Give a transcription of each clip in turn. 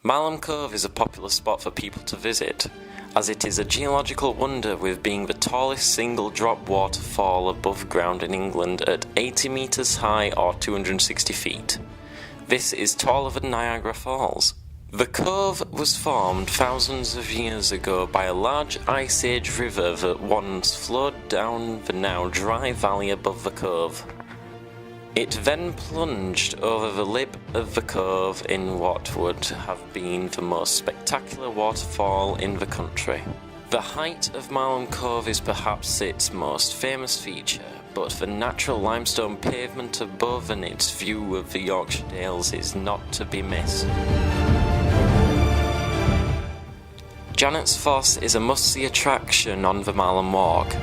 Marlam Cove is a popular spot for people to visit, as it is a geological wonder with being the tallest single drop waterfall above ground in England at 80 metres high or 260 feet. This is taller than Niagara Falls. The cove was formed thousands of years ago by a large Ice Age river that once flowed down the now dry valley above the cove. It then plunged over the lip of the cove in what would have been the most spectacular waterfall in the country. The height of Marlam Cove is perhaps its most famous feature, but the natural limestone pavement above and its view of the Yorkshire Dales is not to be missed. Janet's Foss is a must-see attraction on the Marlam Walk.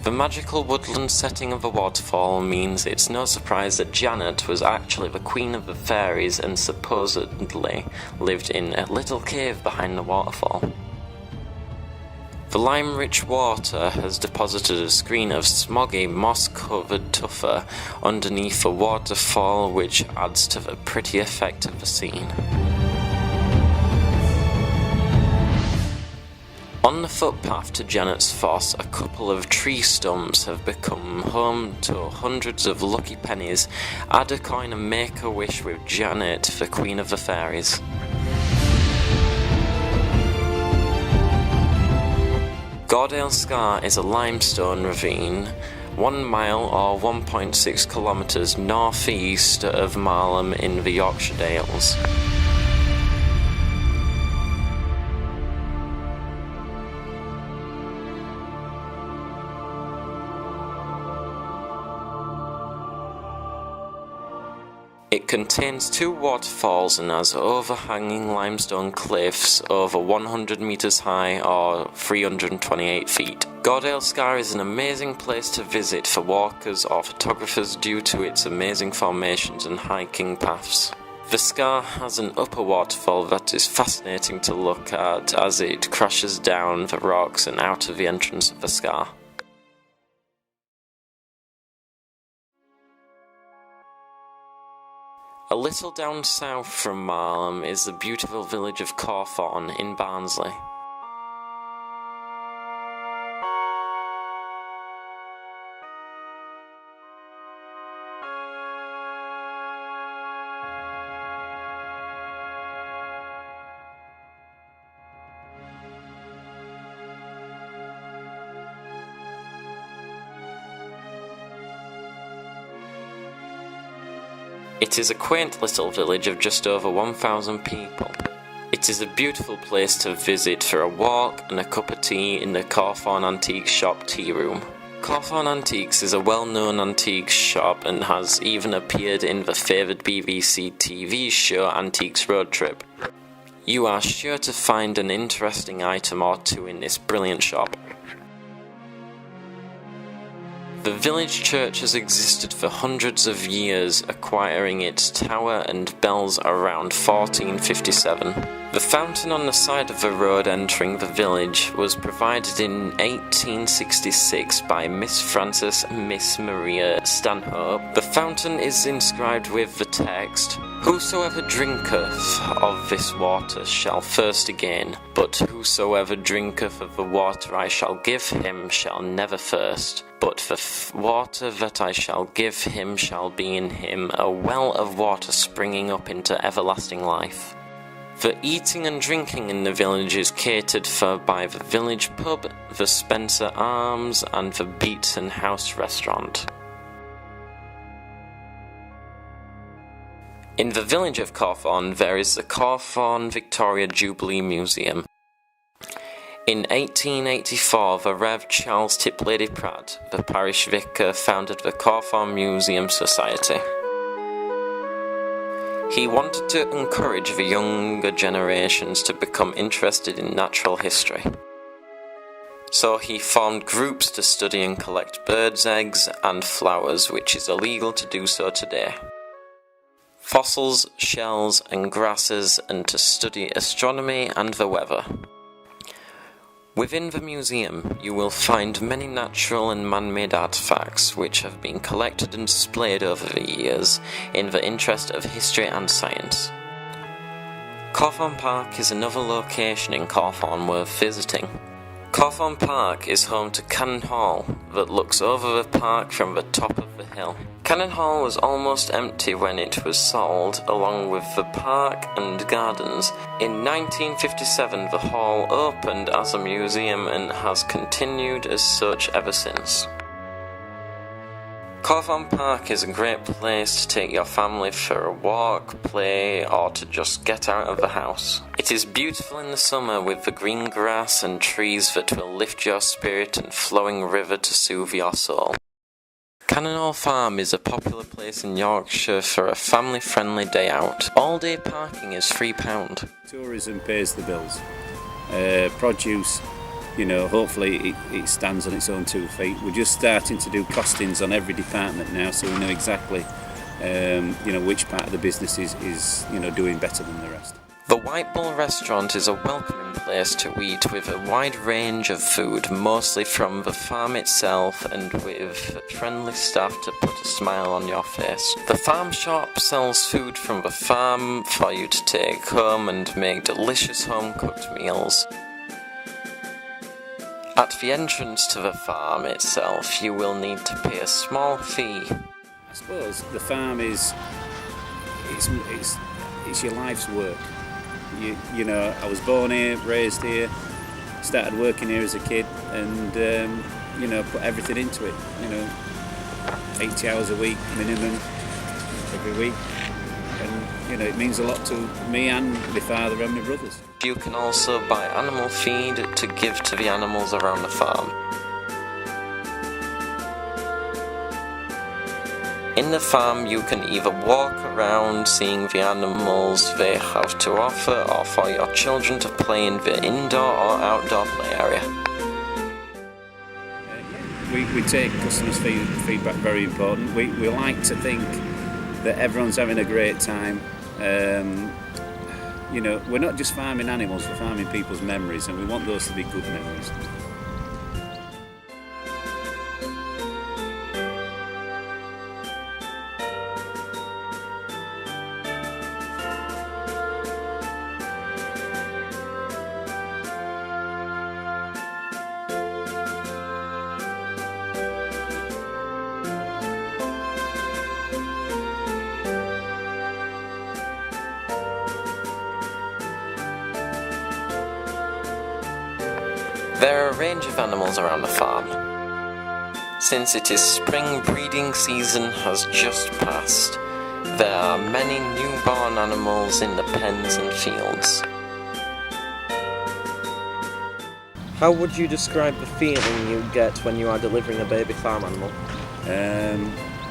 The magical woodland setting of the waterfall means it's no surprise that Janet was actually the queen of the fairies and supposedly lived in a little cave behind the waterfall. The lime-rich water has deposited a screen of smoggy, moss-covered tufa underneath the waterfall, which adds to the pretty effect of the scene. On the footpath to Janet's Foss, a couple of tree stumps have become home to hundreds of lucky pennies. Add a coin and make a wish with Janet, the Queen of the Fairies. Goredale Scar is a limestone ravine 1 mile or 1.6 kilometres northeast of Marlam in the Yorkshire Dales. It contains 2 waterfalls and has overhanging limestone cliffs over 100 metres high or 328 feet. Goredale Scar is an amazing place to visit for walkers or photographers due to its amazing formations and hiking paths. The Scar has an upper waterfall that is fascinating to look at as it crashes down the rocks and out of the entrance of the Scar. A little down south from Marlam is the beautiful village of Cawthorne in Barnsley. It is a quaint little village of just over 1,000 people. It is a beautiful place to visit for a walk and a cup of tea in the Cawthorne Antiques Shop tea room. Cawthorne Antiques is a well-known antiques shop and has even appeared in the favoured BBC TV show Antiques Road Trip. You are sure to find an interesting item or two in this brilliant shop. The village church has existed for hundreds of years, acquiring its tower and bells around 1457. The fountain on the side of the road entering the village was provided in 1866 by Miss Frances and Miss Maria Stanhope. The fountain is inscribed with the text, "Whosoever drinketh of this water shall thirst again, but whosoever drinketh of the water I shall give him shall never thirst. But the water that I shall give him shall be in him a well of water springing up into everlasting life." The eating and drinking in the village is catered for by the village pub, the Spencer Arms, and the Beaton House restaurant. In the village of Cawthorne there is the Cawthorne Victoria Jubilee Museum. In 1884, the Rev. Charles Tiplady Pratt, the parish vicar, founded the Cawthorne Museum Society. He wanted to encourage the younger generations to become interested in natural history. So he formed groups to study and collect birds' eggs and flowers, which is illegal to do so today, fossils, shells and grasses, and to study astronomy and the weather. Within the museum, you will find many natural and man-made artifacts which have been collected and displayed over the years in the interest of history and science. Cawthorne Park is another location in Cawthorne worth visiting. Cawthorne Park is home to Cannon Hall that looks over the park from the top of the hill. Cannon Hall was almost empty when it was sold, along with the park and gardens. In 1957 the hall opened as a museum and has continued as such ever since. Cawthorne Park is a great place to take your family for a walk, play, or to just get out of the house. It is beautiful in the summer with the green grass and trees that will lift your spirit and flowing river to soothe your soul. Cannon Hall Farm is a popular place in Yorkshire for a family-friendly day out. All-day parking is £3. Tourism pays the bills. Produce, hopefully it stands on its own 2 feet. We're just starting to do costings on every department now, so we know exactly, which part of the business is doing better than the rest. The White Bull restaurant is a welcoming place to eat with a wide range of food, mostly from the farm itself and with friendly staff to put a smile on your face. The farm shop sells food from the farm for you to take home and make delicious home-cooked meals. At the entrance to the farm itself, you will need to pay a small fee. I suppose the farm it's your life's work. I was born here, raised here, started working here as a kid, and put everything into it. 80 hours a week minimum every week, and it means a lot to me and my father and my brothers. You can also buy animal feed to give to the animals around the farm. In the farm you can either walk around seeing the animals they have to offer, or for your children to play in the indoor or outdoor play area. We take customers' feedback very important. We like to think that everyone's having a great time. We're not just farming animals, we're farming people's memories, and we want those to be good memories. There are a range of animals around the farm. Since it is spring breeding season has just passed, there are many newborn animals in the pens and fields. How would you describe the feeling you get when you are delivering a baby farm animal?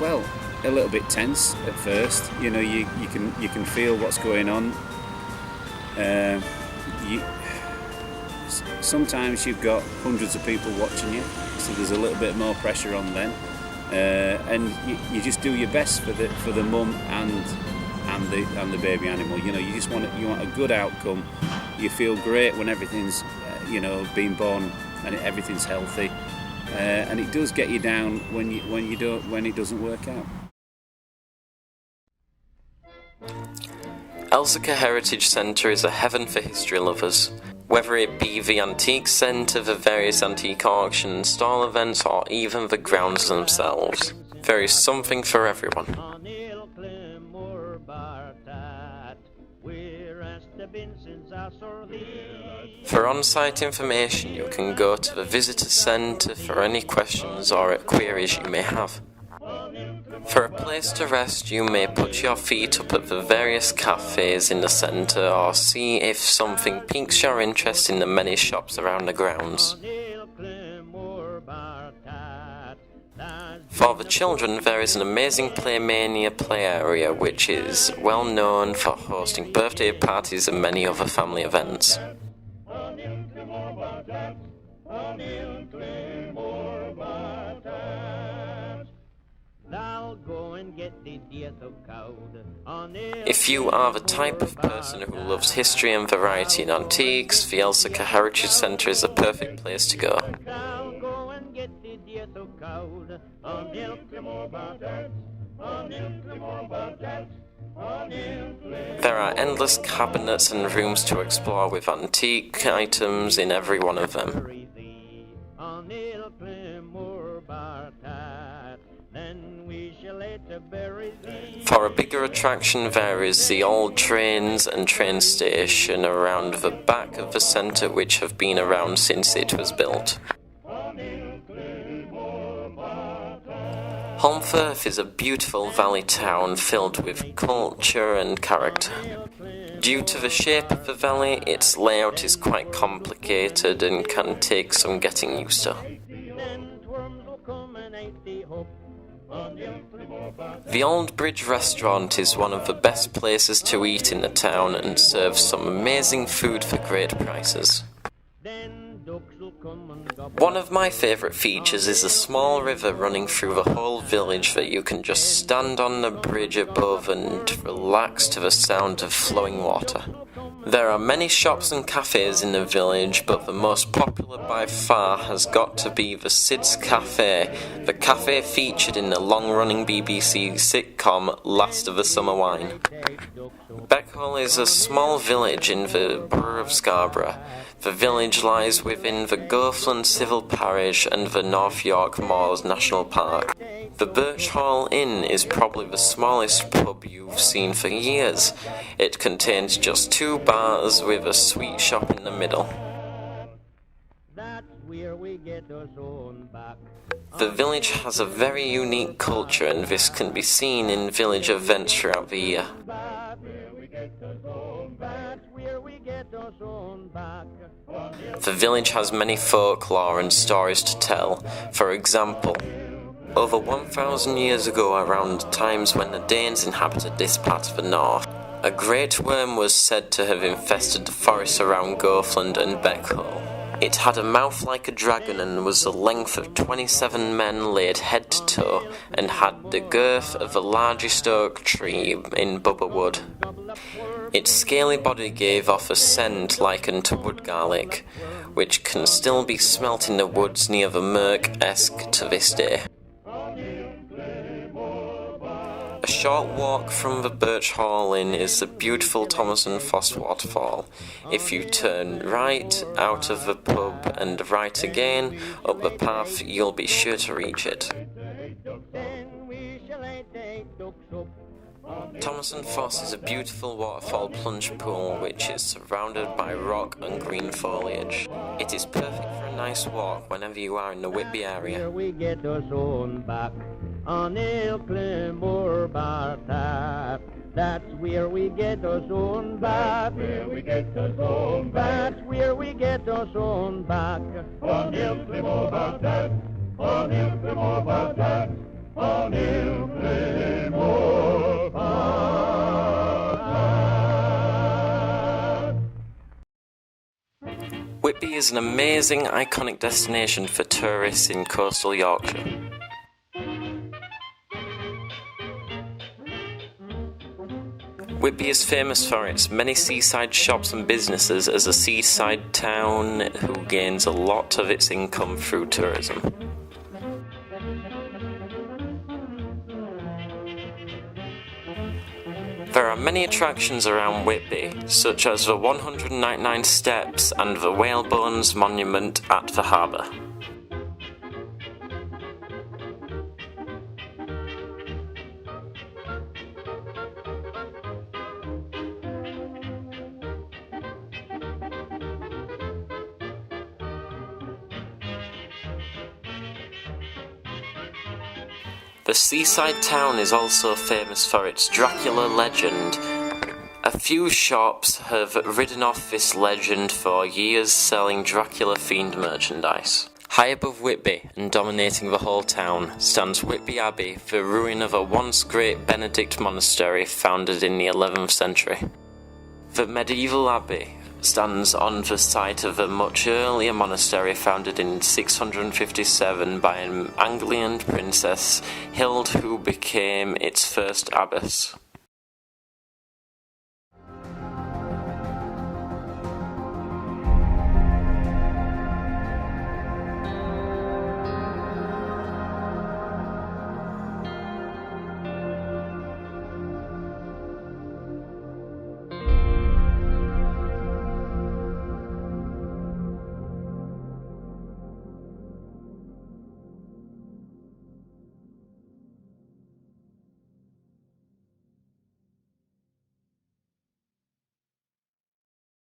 Well, a little bit tense at first. You can feel what's going on. Sometimes you've got hundreds of people watching you, so there's a little bit more pressure on them, and you just do your best for the mum and the baby animal. You want a good outcome. You feel great when everything's being born and everything's healthy, and it does get you down when it doesn't work out. Elsecar Heritage Centre is a heaven for history lovers. Whether it be the antique centre, the various antique auction stall events, or even the grounds themselves, there is something for everyone. For on-site information, you can go to the visitor centre for any questions or queries you may have. For a place to rest, you may put your feet up at the various cafes in the centre, or see if something piques your interest in the many shops around the grounds. For the children, there is an amazing Playmania play area which is well known for hosting birthday parties and many other family events. Now If you are the type of person who loves history and variety in antiques, the Elsica Heritage Centre is the perfect place to go. There are endless cabinets and rooms to explore with antique items in every one of them. For a bigger attraction, there is the old trains and train station around the back of the centre, which have been around since it was built. Holmfirth is a beautiful valley town filled with culture and character. Due to the shape of the valley, its layout is quite complicated and can take some getting used to. The Old Bridge restaurant is one of the best places to eat in the town and serves some amazing food for great prices. One of my favourite features is a small river running through the whole village that you can just stand on the bridge above and relax to the sound of flowing water. There are many shops and cafes in the village, but the most popular by far has got to be the Sid's Cafe, the cafe featured in the long-running BBC sitcom Last of the Summer Wine. Beckhall is a small village in the borough of Scarborough. The village lies within the Goathland Civil Parish and the North York Moors National Park. The Birch Hall Inn is probably the smallest pub you've seen for years. It contains just 2 bars with a sweet shop in the middle. The village has a very unique culture, and this can be seen in village events throughout the year. The village has many folklore and stories to tell. For example, over 1,000 years ago, around times when the Danes inhabited this part of the north, a great worm was said to have infested the forests around Goathland and Beckhall. It had a mouth like a dragon and was the length of 27 men laid head to toe, and had the girth of the largest oak tree in Bubba Wood. Its scaly body gave off a scent likened to wood garlic, which can still be smelt in the woods near the Merk-esque to this day. A short walk from the Birch Hall Inn is the beautiful Thomas and Foss waterfall. If you turn right out of the pub and right again up the path, you'll be sure to reach it. Thomas and Foss is a beautiful waterfall plunge pool which is surrounded by rock and green foliage. It is perfect for a nice walk whenever you are in the Whitby area. We get us on back on Ilclimore Bartat. That's where we get us on back. Where we get us on back. That's where we get us on back on Ilclimore Bartat. On Ilclimore Bartat. On Ilclimore Bartat. Whitby is an amazing, iconic destination for tourists in coastal Yorkshire. Whitby is famous for its many seaside shops and businesses as a seaside town who gains a lot of its income through tourism. There are many attractions around Whitby, such as the 199 Steps and the Whalebones Monument at the harbour. The seaside town is also famous for its Dracula legend. A few shops have ridden off this legend for years, selling Dracula themed merchandise. High above Whitby and dominating the whole town stands Whitby Abbey, the ruin of a once great Benedict monastery founded in the 11th century. The medieval abbey stands on the site of a much earlier monastery founded in 657 by an Anglian princess, Hild, who became its first abbess.